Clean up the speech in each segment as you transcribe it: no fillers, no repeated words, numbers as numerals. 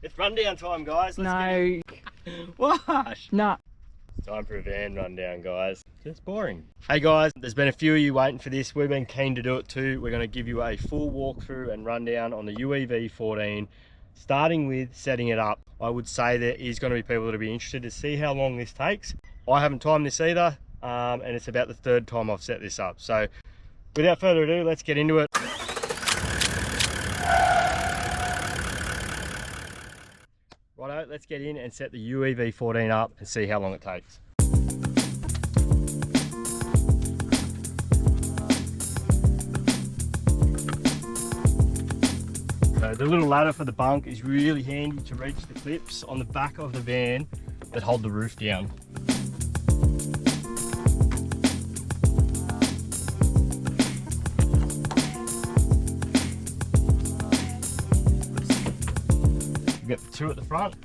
It's rundown time, guys. No. Wash. No. It's time for a van rundown, guys. Just boring. Hey guys, there's been a few of you waiting for this. We've been keen to do it too. We're going to give you a full walkthrough and rundown on the UEV-14, starting with setting it up. I would say there is going to be people that will be interested to see how long this takes. I haven't timed this either, and it's about the third time I've set this up. So without further ado, let's get into it. Righto, let's get in and set the UEV-14 up and see how long it takes. So the little ladder for the bunk is really handy to reach the clips on the back of the van that hold the roof down. We've got the two at the front.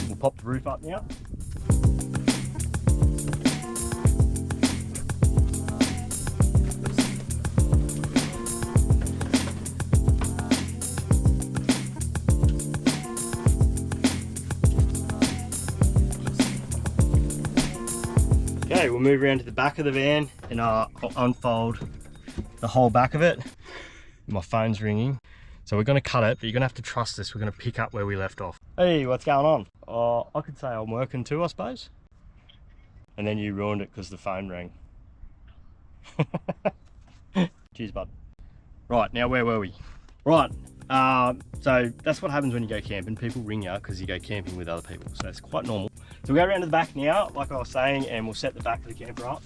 We'll pop the roof up now. Okay, we'll move around to the back of the van and I'll unfold the whole back of it. My phone's ringing. So we're going to cut it, but you're going to have to trust us. We're going to pick up where we left off. Hey, what's going on? I could say I'm working too, I suppose. And then you ruined it because the phone rang. Cheers, bud. Right, now where were we? Right, so that's what happens when you go camping. People ring you because you go camping with other people. So it's quite normal. So we'll go around to the back now, like I was saying, and we'll set the back of the camper up.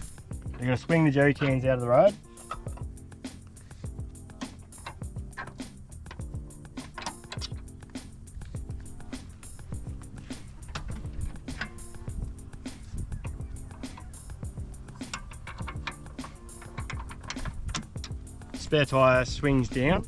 We're going to swing the jerry cans out of the road. Spare tyre swings down.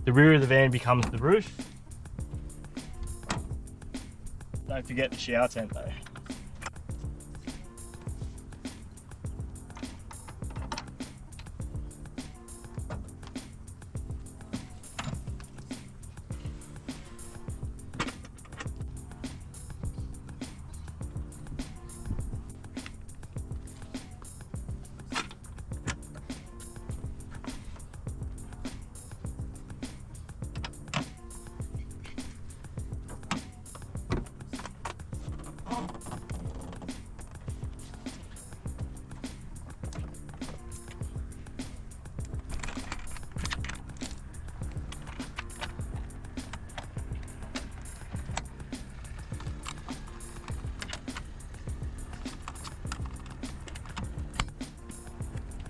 The rear of the van becomes the roof. Don't forget the shower tent though.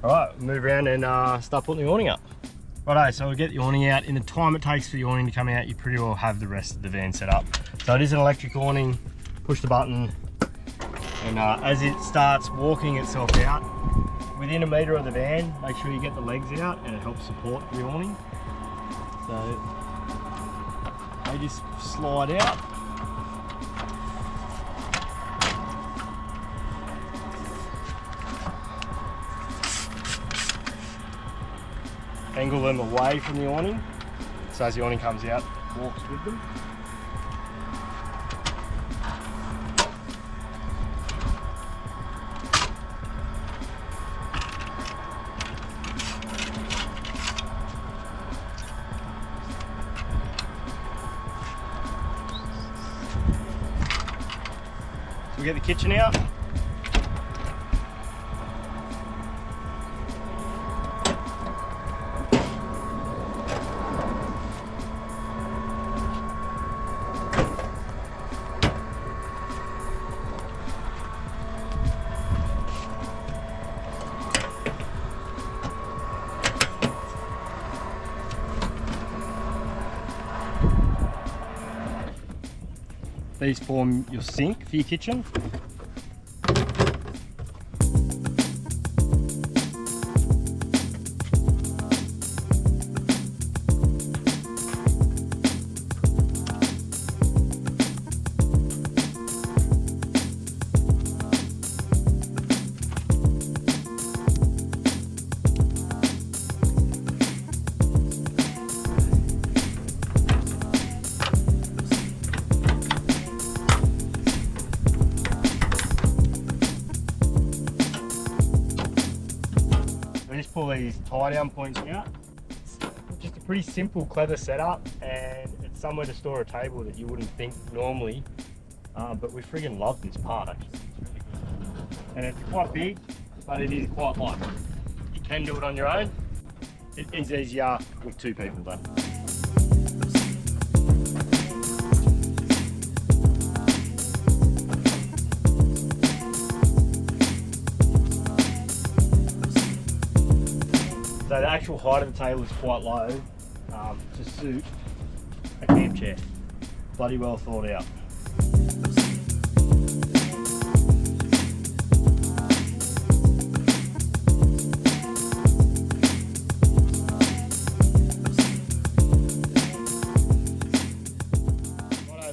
Alright, we'll move around and start putting the awning up. Righto, so we'll get the awning out. In the time it takes for the awning to come out, you pretty well have the rest of the van set up. So it is an electric awning, push the button, and as it starts walking itself out, within a metre of the van, make sure you get the legs out and it helps support the awning. So they just slide out. Angle them away from the awning, so as the awning comes out, it walks with them. So we get the kitchen out. These form your sink for your kitchen. Just pull these tie down points out. It's just a pretty simple, clever setup, and it's somewhere to store a table that you wouldn't think normally, but we friggin' love this part actually. It's really good. And it's quite big, but it is quite light. You can do it on your own. It is easier with two people though. So the actual height of the table is quite low to suit a camp chair. Bloody well thought out.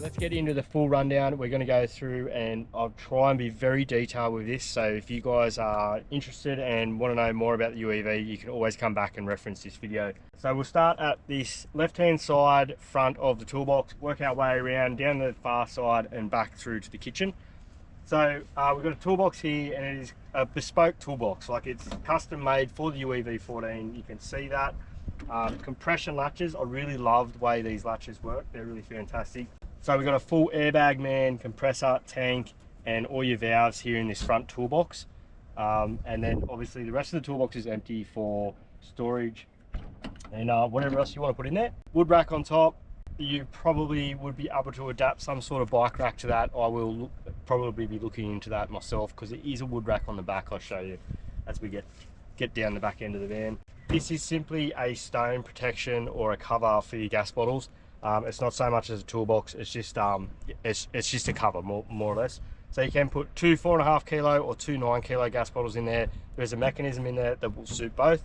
Let's get into the full rundown. We're going to go through and I'll try and be very detailed with this. So if you guys are interested and want to know more about the UEV, you can always come back and reference this video. So we'll start at this left-hand side front of the toolbox, work our way around down the far side and back through to the kitchen. So we've got a toolbox here, and it is a bespoke toolbox. Like, it's custom made for the UEV-14. You can see that. Compression latches, I really love the way these latches work. They're really fantastic. So we've got a full airbag man, compressor, tank, and all your valves here in this front toolbox. And then obviously the rest of the toolbox is empty for storage and whatever else you want to put in there. Wood rack on top. You probably would be able to adapt some sort of bike rack to that. I will probably be looking into that myself, because it is a wood rack on the back. I'll show you as we get down the back end of the van. This is simply a stone protection or a cover for your gas bottles. It's not so much as a toolbox, it's just a cover, more or less. So you can put two 4.5 kilo or two 9 kilo gas bottles in there. There's a mechanism in there that will suit both.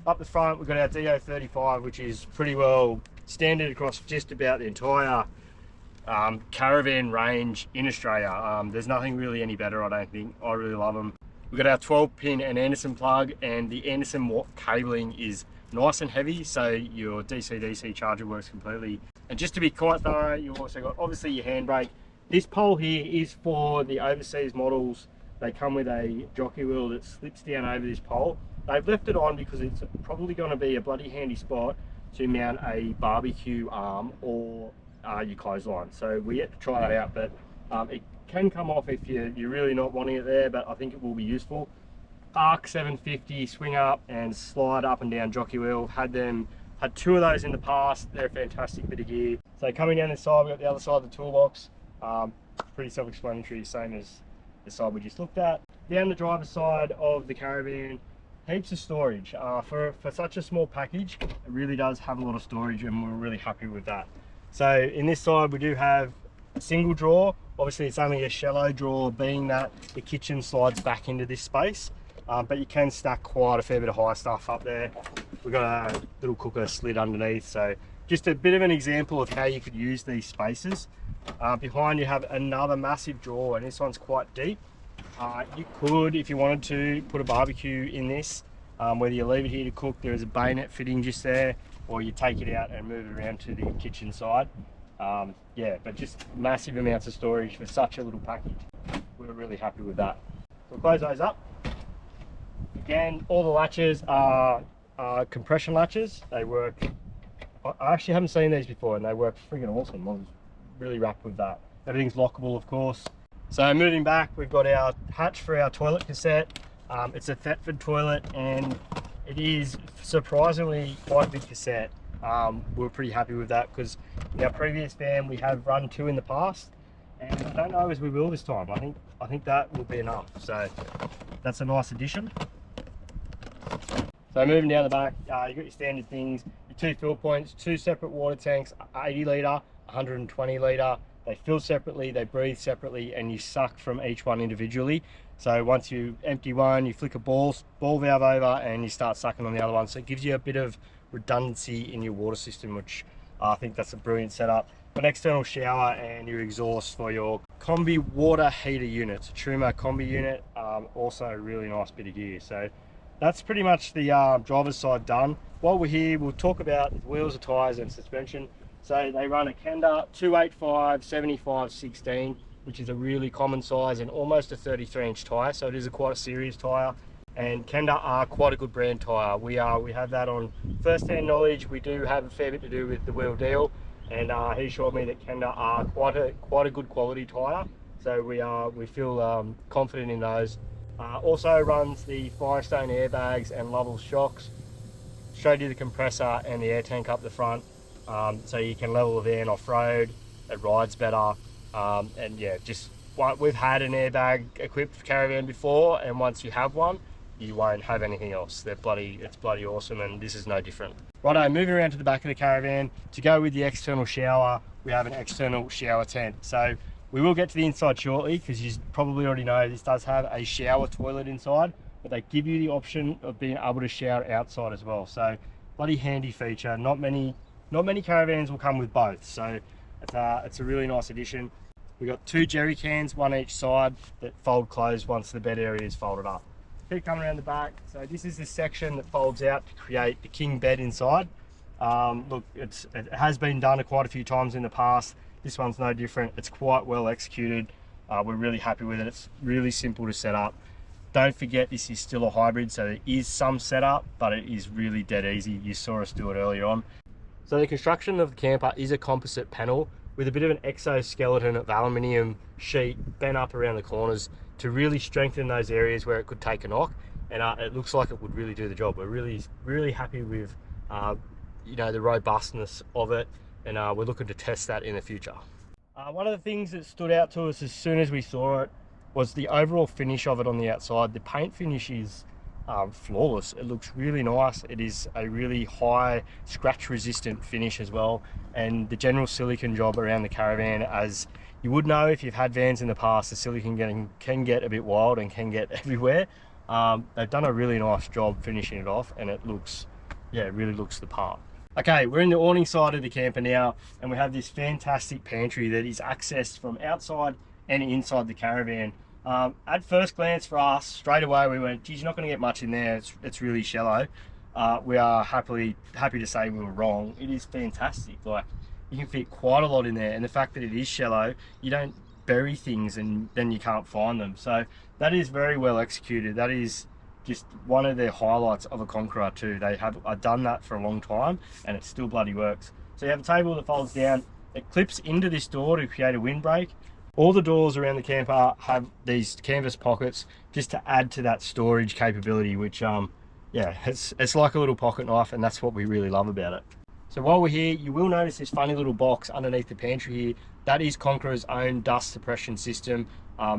Up the front, we've got our DO35, which is pretty well standard across just about the entire caravan range in Australia. There's nothing really any better, I don't think. I really love them. We've got our 12-pin and Anderson plug, and the Anderson cabling is nice and heavy, so your DC-DC charger works completely. And just to be quite thorough, you've also got obviously your handbrake. This pole here is for the overseas models. They come with a jockey wheel that slips down over this pole. They've left it on because it's probably going to be a bloody handy spot to mount a barbecue arm or your clothesline. So we yet to try that out, but it can come off if you're really not wanting it there, but I think it will be useful. Arc 750 swing up and slide up and down jockey wheel. Had two of those in the past. They're a fantastic bit of gear. So coming down this side, we've got the other side of the toolbox. Pretty self-explanatory, same as the side we just looked at. Down the driver's side of the caravan, heaps of storage. For such a small package, it really does have a lot of storage, and we're really happy with that. So in this side, we do have a single drawer. Obviously it's only a shallow drawer, being that the kitchen slides back into this space. But you can stack quite a fair bit of high stuff up there. We've got a little cooker slid underneath, so just a bit of an example of how you could use these spaces. Behind you have another massive drawer, and this one's quite deep. You could, if you wanted to, put a barbecue in this. Whether you leave it here to cook, there is a bayonet fitting just there, or you take it out and move it around to the kitchen side. Yeah, but just massive amounts of storage for such a little package. We're really happy with that. So we'll close those up. Again, all the latches are compression latches. They work, I actually haven't seen these before, and they work friggin' awesome. I was really wrapped with that. Everything's lockable, of course. So moving back, we've got our hatch for our toilet cassette. It's a Thetford toilet, and it is surprisingly quite a big cassette. We're pretty happy with that, because in our previous van we have run two in the past, and I don't know as we will this time. I think that will be enough. So that's a nice addition. So moving down the back, you've got your standard things, your two fill points, two separate water tanks, 80 litre, 120 litre, They fill separately, they breathe separately, and you suck from each one individually. So once you empty one, you flick a ball valve over and you start sucking on the other one. So it gives you a bit of redundancy in your water system, which I think that's a brilliant setup. An external shower and your exhaust for your combi water heater unit. It's a Truma combi unit, also a really nice bit of gear. So that's pretty much the driver's side done. While we're here, we'll talk about the wheels, the tyres and suspension. So they run a Kenda 285 75 16, which is a really common size and almost a 33-inch tyre. So it is quite a serious tyre. And Kenda are quite a good brand tyre. We have that on first-hand knowledge. We do have a fair bit to do with the wheel deal, and he assured me that Kenda are quite a good quality tyre. So we feel confident in those. Also runs the Firestone airbags and Lovell shocks. Showed you the compressor and the air tank up the front, so you can level the van off road. It rides better, and yeah, just we've had an airbag equipped caravan before, and once you have one, you won't have anything else. It's bloody awesome, and this is no different. Righto, moving around to the back of the caravan, to go with the external shower, we have an external shower tent. So we will get to the inside shortly, because you probably already know this does have a shower toilet inside, but they give you the option of being able to shower outside as well. So bloody handy feature. Not many caravans will come with both, so it's a really nice addition. We've got 2 jerry cans, one each side, that fold closed once the bed area is folded up. Keep coming around the back. So this is the section that folds out to create the king bed inside. Look, it has been done quite a few times in the past. This one's no different. It's quite well executed. We're really happy with it. It's really simple to set up. Don't forget, this is still a hybrid, so there is some setup, but it is really dead easy. You saw us do it earlier on. So the construction of the camper is a composite panel with a bit of an exoskeleton of aluminium sheet bent up around the corners to really strengthen those areas where it could take a knock, and it looks like it would really do the job. We're really happy with you know, the robustness of it, and we're looking to test that in the future. One of the things that stood out to us as soon as we saw it was the overall finish of it on the outside. The paint finish is flawless. It looks really nice. It is a really high scratch resistant finish as well, and the general silicone job around the caravan, as you would know if you've had vans in the past, the silicone can get a bit wild and can get everywhere. They've done a really nice job finishing it off, and it looks, yeah, it really looks the part. Okay, we're in the awning side of the camper now, and we have this fantastic pantry that is accessed from outside and inside the caravan. At first glance for us, straight away we went, geez, you're not going to get much in there. It's really shallow. We are happy to say we were wrong. It is fantastic. Like, you can fit quite a lot in there, and the fact that it is shallow, you don't bury things and then you can't find them. So that is very well executed. That is just one of the highlights of a Conqueror too. They have done that for a long time, and it still bloody works. So you have a table that folds down. It clips into this door to create a windbreak. All the doors around the camper have these canvas pockets just to add to that storage capability, which yeah, it's like a little pocket knife, and that's what we really love about it. So while we're here, you will notice this funny little box underneath the pantry here. That is Conqueror's own dust suppression system.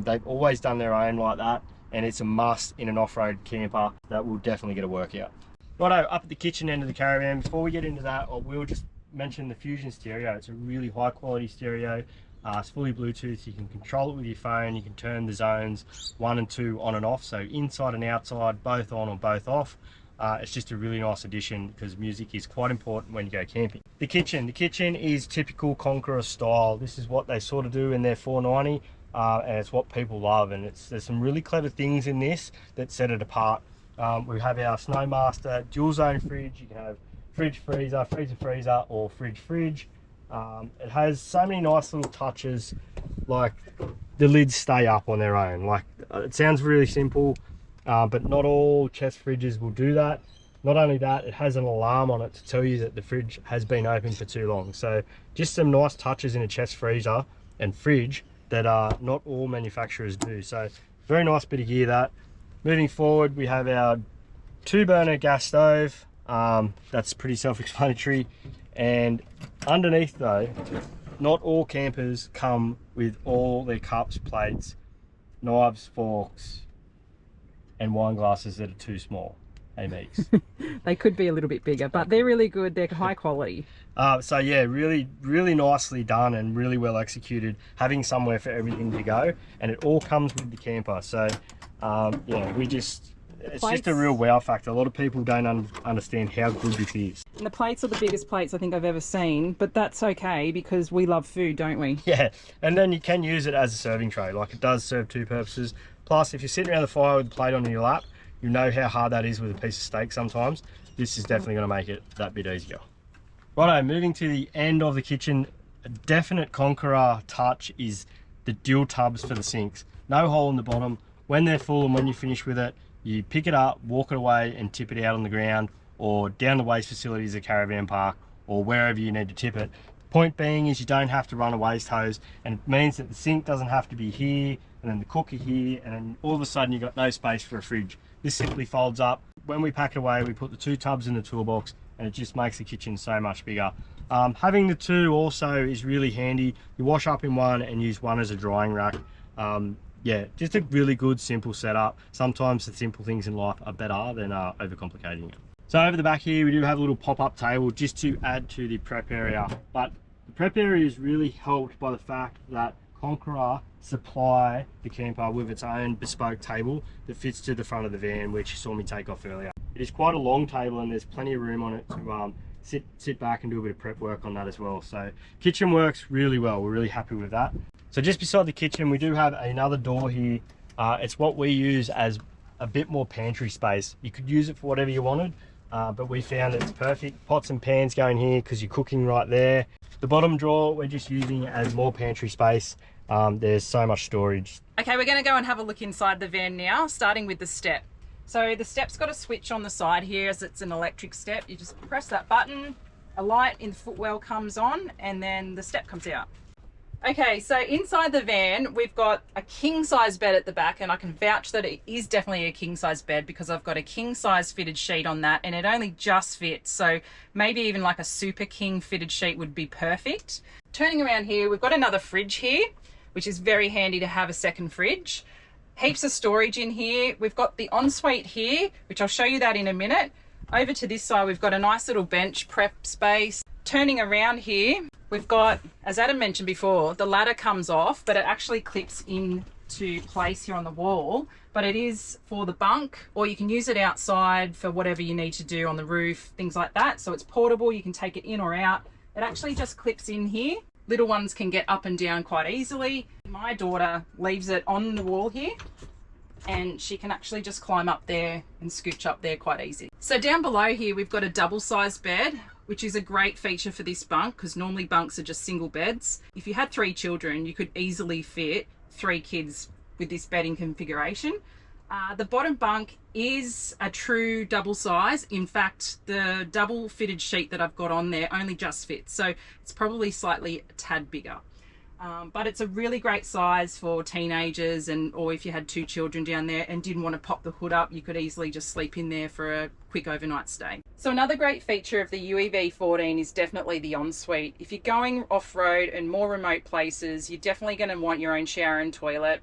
They've always done their own like that, and it's a must in an off-road camper. That will definitely get a workout. Righto, up at the kitchen end of the caravan, before we get into that, I will just mention the Fusion stereo. It's a really high quality stereo. It's fully Bluetooth. You can control it with your phone. You can turn the zones 1 and 2 on and off, so inside and outside, both on or both off. It's just a really nice addition, because music is quite important when you go camping. The kitchen is typical Conqueror style. This is what they sort of do in their 490, and it's what people love, and there's some really clever things in this that set it apart. We have our Snowmaster dual zone fridge. You can have fridge freezer, freezer freezer, or fridge fridge. It has so many nice little touches, like the lids stay up on their own. Like, it sounds really simple, but not all chest fridges will do that. Not only that, it has an alarm on it to tell you that the fridge has been open for too long. So just some nice touches in a chest freezer and fridge that not all manufacturers do. So very nice bit of gear that. Moving forward, we have our 2-burner gas stove. That's pretty self-explanatory. And underneath though, not all campers come with all their cups, plates, knives, forks, and wine glasses that are too small. airbags. They could be a little bit bigger, but they're really good. They're high quality. So yeah, really nicely done and really well executed, having somewhere for everything to go, and it all comes with the camper. So yeah, it's just a real wow factor. A lot of people don't understand how good this is. And the plates are the biggest plates I think I've ever seen, but that's okay because we love food, don't we? Yeah, and then you can use it as a serving tray. Like, it does serve two purposes. Plus, if you're sitting around the fire with a plate on your lap, you know how hard that is with a piece of steak sometimes. This is definitely going to make it that bit easier. Righto, moving to the end of the kitchen, a definite Conqueror touch is the dual tubs for the sinks. No hole in the bottom. When they're full and when you finish with it, you pick it up, walk it away and tip it out on the ground or down the waste facilities at caravan park or wherever you need to tip it. Point being is you don't have to run a waste hose, and it means that the sink doesn't have to be here and then the cooker here, and then all of a sudden you've got no space for a fridge. This simply folds up. When we pack it away, we put the two tubs in the toolbox and it just makes the kitchen so much bigger. Having the two also is really handy. You wash up in one and use one as a drying rack. Yeah, just a really good, simple setup. Sometimes the simple things in life are better than overcomplicating it. So over the back here, we do have a little pop-up table just to add to the prep area. But the prep area is really helped by the fact that Conqueror supply the camper with its own bespoke table that fits to the front of the van, which you saw me take off earlier. It is quite a long table and there's plenty of room on it to sit back and do a bit of prep work on that as well. So kitchen works really well. We're really happy with that. So just beside the kitchen, we do have another door here. It's what we use as a bit more pantry space. You could use it for whatever you wanted, but we found it's perfect. Pots and pans go in here because you're cooking right there. The bottom drawer, we're just using as more pantry space. There's so much storage. Okay, we're going to go and have a look inside the van now, starting with the step. So the step's got a switch on the side here as it's an electric step. You just press that button, a light in the footwell comes on, and then the step comes out. Okay, so inside the van, we've got a king-size bed at the back, and I can vouch that it is definitely a king-size bed because I've got a king-size fitted sheet on that, and it only just fits. So maybe even like a super king fitted sheet would be perfect. Turning around here, we've got another fridge here, which is very handy to have a second fridge. Heaps of storage in here. We've got the ensuite here, which I'll show you that in a minute. Over to this side, we've got a nice little bench prep space. Turning around here, we've got, as Adam mentioned before, the ladder comes off, but it actually clips into place here on the wall. But it is for the bunk, or you can use it outside for whatever you need to do on the roof, things like that. So it's portable, you can take it in or out. It actually just clips in here. Little ones can get up and down quite easily. My daughter leaves it on the wall here, and she can actually just climb up there and scooch up there quite easy. So down below here, we've got a double-sized bed, which is a great feature for this bunk because normally bunks are just single beds. If you had 3 children, you could easily fit 3 kids with this bedding configuration. The bottom bunk is a true double size. In fact, the double fitted sheet that I've got on there only just fits, so it's probably slightly a tad bigger. But it's a really great size for teenagers, or if you had 2 children down there and didn't want to pop the hood up, you could easily just sleep in there for a quick overnight stay. So another great feature of the UEV-14 is definitely the ensuite. If you're going off-road and more remote places, you're definitely going to want your own shower and toilet.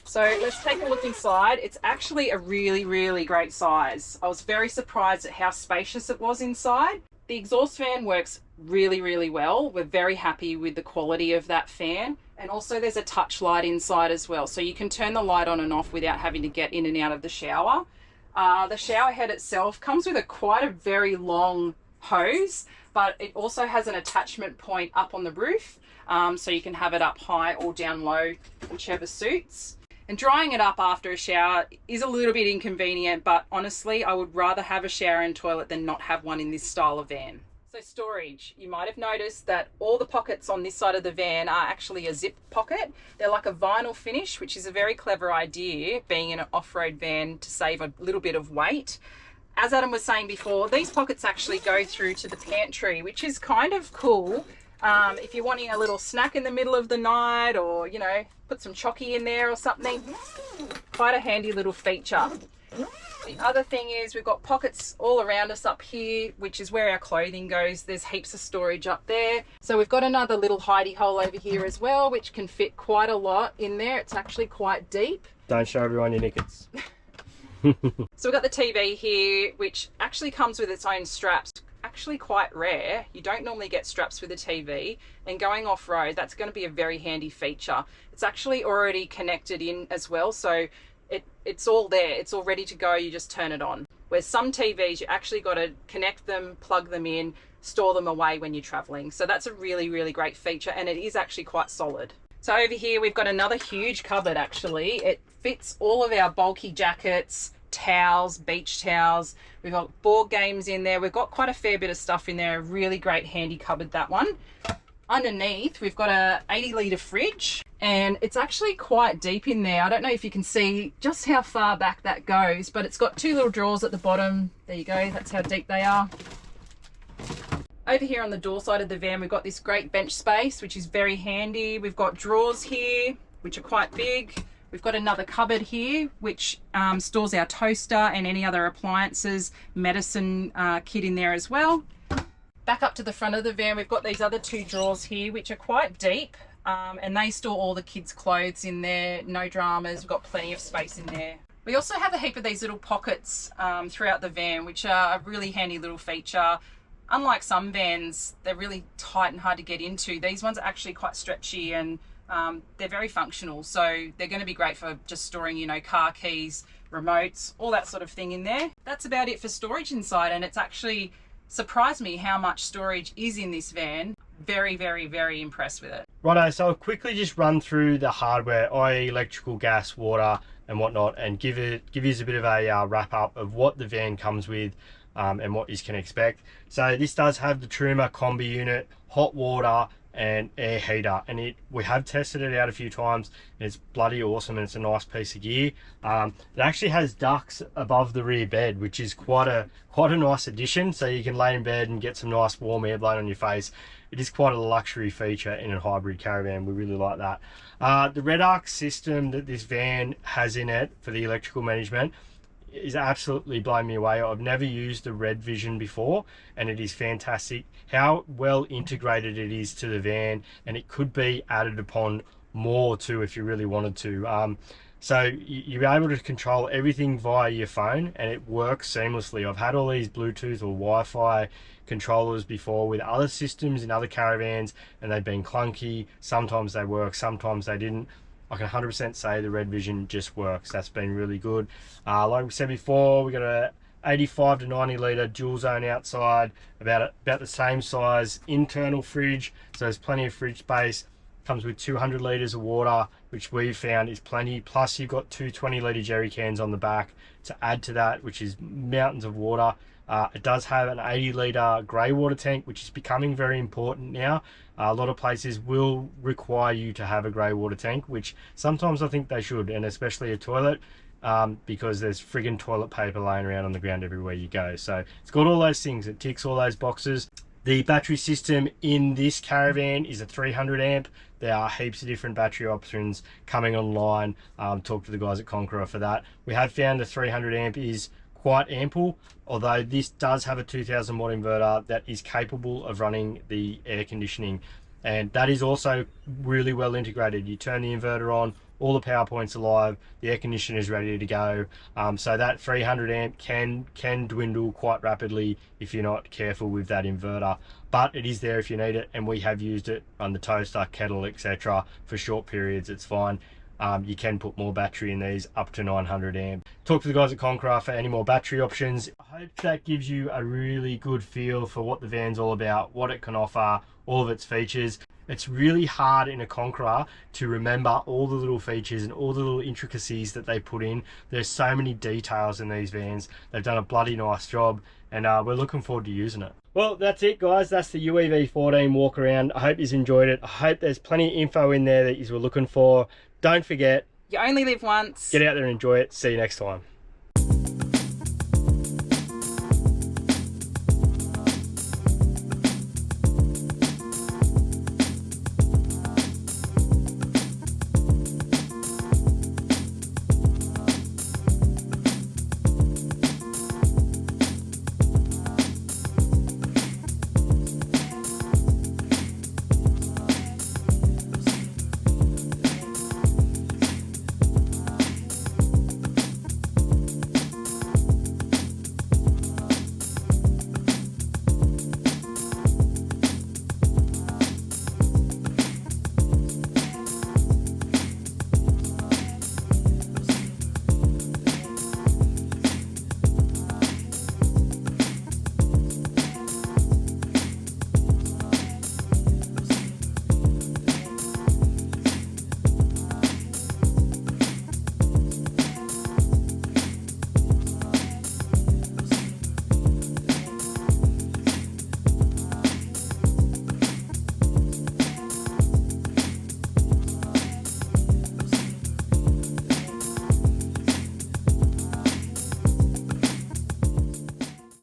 So let's take a look inside. It's actually a really great size. I was very surprised at how spacious it was inside. The exhaust fan works really well. We're very happy with the quality of that fan. And also there's a touch light inside as well. So you can turn the light on and off without having to get in and out of the shower. The shower head itself comes with quite a very long hose, but it also has an attachment point up on the roof. So you can have it up high or down low, whichever suits. And drying it up after a shower is a little bit inconvenient, but honestly, I would rather have a shower and toilet than not have one in this style of van. So storage, you might have noticed that all the pockets on this side of the van are actually a zip pocket. They're like a vinyl finish, which is a very clever idea, being in an off-road van, to save a little bit of weight. As Adam was saying before, these pockets actually go through to the pantry, which is kind of cool. If you're wanting a little snack in the middle of the night, or, you know, put some chocky in there or something, quite a handy little feature. The other thing is we've got pockets all around us up here, which is where our clothing goes. There's heaps of storage up there. So we've got another little hidey hole over here as well, which can fit quite a lot in there. It's actually quite deep. Don't show everyone your knickers. So we've got the TV here, which actually comes with its own straps. Actually quite rare. You don't normally get straps with a TV, and going off-road, that's going to be a very handy feature. It's actually already connected in as well, so it's all there. It's all ready to go. You just turn it on. Where some TVs, you actually got to connect them, plug them in, store them away when you're traveling. So that's a really, really great feature, and it is actually quite solid. So over here, we've got another huge cupboard actually. It fits all of our bulky jackets, towels, beach towels. We've got board games in there. We've got quite a fair bit of stuff in there. A really great handy cupboard, that one. Underneath, we've got a 80-litre fridge, and it's actually quite deep in there. I don't know if you can see just how far back that goes, but it's got two little drawers at the bottom. There you go, that's how deep they are. Over here on the door side of the van, we've got this great bench space, which is very handy. We've got drawers here, which are quite big. We've got another cupboard here, which stores our toaster and any other appliances, medicine kit in there as well. Back up to the front of the van, we've got these other two drawers here, which are quite deep, and they store all the kids' clothes in there. No dramas, we've got plenty of space in there. We also have a heap of these little pockets throughout the van, which are a really handy little feature. Unlike some vans, they're really tight and hard to get into. These ones are actually quite stretchy, and they're very functional. So they're going to be great for just storing, you know, car keys, remotes, all that sort of thing in there. That's about it for storage inside, and it's actually surprised me how much storage is in this van. Very, very, very impressed with it. Righto, so I'll quickly just run through the hardware, i.e. electrical, gas, water and whatnot, and give you a bit of a wrap up of what the van comes with and what you can expect. So this does have the Truma combi unit, hot water and air heater, and we have tested it out a few times, and it's bloody awesome, and it's a nice piece of gear. It actually has ducts above the rear bed, which is quite a nice addition, so you can lay in bed and get some nice warm air blown on your face. It is quite a luxury feature in a hybrid caravan. We really like that. The Red Arc system that this van has in it for the electrical management is absolutely blowing me away. I've never used the Red Vision before, and it is fantastic how well integrated it is to the van, and it could be added upon more too if you really wanted to. So you're able to control everything via your phone, and it works seamlessly. I've had all these Bluetooth or Wi-Fi controllers before with other systems in other caravans, and they've been clunky. Sometimes they work, sometimes they didn't. I can 100% say the Red Vision just works. That's been really good. Like we said before, we got a 85 to 90 litre dual zone outside, about the same size internal fridge, so there's plenty of fridge space. Comes with 200 litres of water, which we've found is plenty. Plus you've got two 20 litre jerry cans on the back to add to that, which is mountains of water. It does have an 80 litre grey water tank, which is becoming very important now. A lot of places will require you to have a grey water tank, which sometimes I think they should, and especially a toilet, because there's friggin' toilet paper laying around on the ground everywhere you go. So it's got all those things. It ticks all those boxes. The battery system in this caravan is a 300 amp. There are heaps of different battery options coming online. Talk to the guys at Conqueror for that. We have found the 300 amp is quite ample, although this does have a 2000 watt inverter that is capable of running the air conditioning, and that is also really well integrated. You turn the inverter on, all the power points are live, the air conditioner is ready to go. So that 300 amp can dwindle quite rapidly if you're not careful with that inverter, but it is there if you need it, and we have used it on the toaster, kettle, etc. for short periods. It's fine. You can put more battery in these up to 900 amp. Talk to the guys at Conqueror for any more battery options. I hope that gives you a really good feel for what the van's all about, what it can offer, all of its features. It's really hard in a Conqueror to remember all the little features and all the little intricacies that they put in. There's so many details in these vans. They've done a bloody nice job, and we're looking forward to using it. Well, that's it guys. That's the UEV-14 walk around. I hope you've enjoyed it. I hope there's plenty of info in there that you were looking for. Don't forget, you only live once. Get out there and enjoy it. See you next time.